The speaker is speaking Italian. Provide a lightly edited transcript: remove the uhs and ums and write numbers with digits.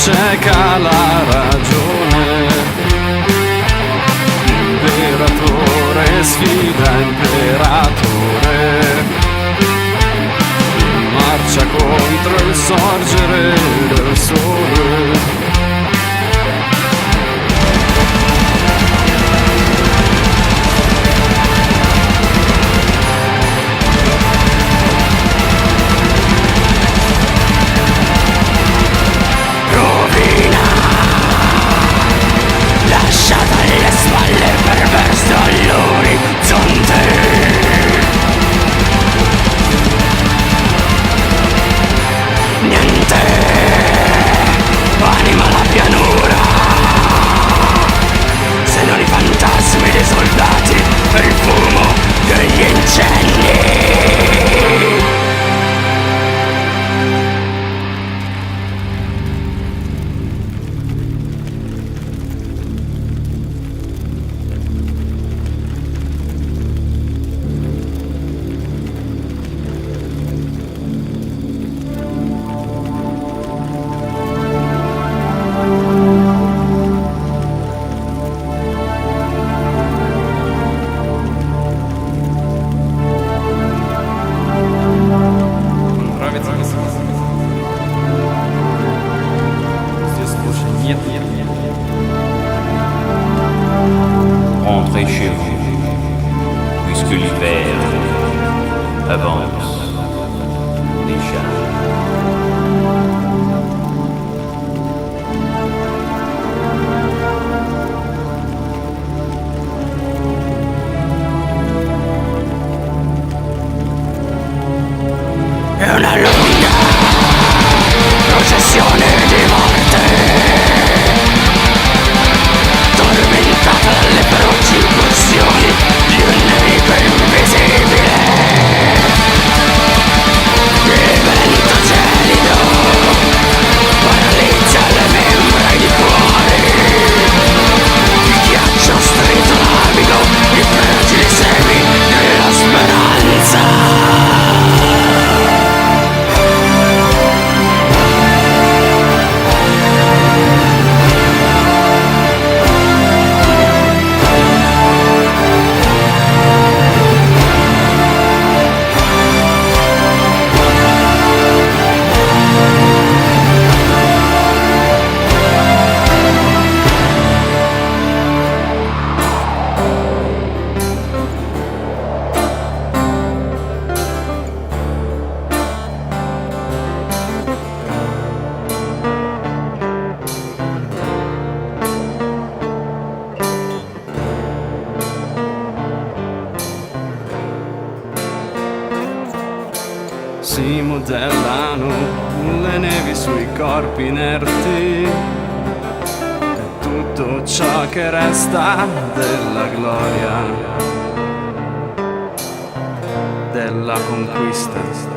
cieca la ragione. Imperatore sfida imperatore, marcia contro il sorgere del sole. Lasciata alle spalle perverso all'orizzonte. Niente anima la pianura, se non i fantasmi dei soldati e il fumo degli incendi. Rentrez chez vous, puisque l'hiver avance déjà. È una lunga processione di morte, tormentata dalle feroci pulsioni di un nemico invisibile. Il vento gelido paralizza le membra ed i cuori, il ghiaccio stritolabido, i fragili semi della speranza. Si modellano le nevi sui corpi inerti, è tutto ciò che resta della gloria, della conquista.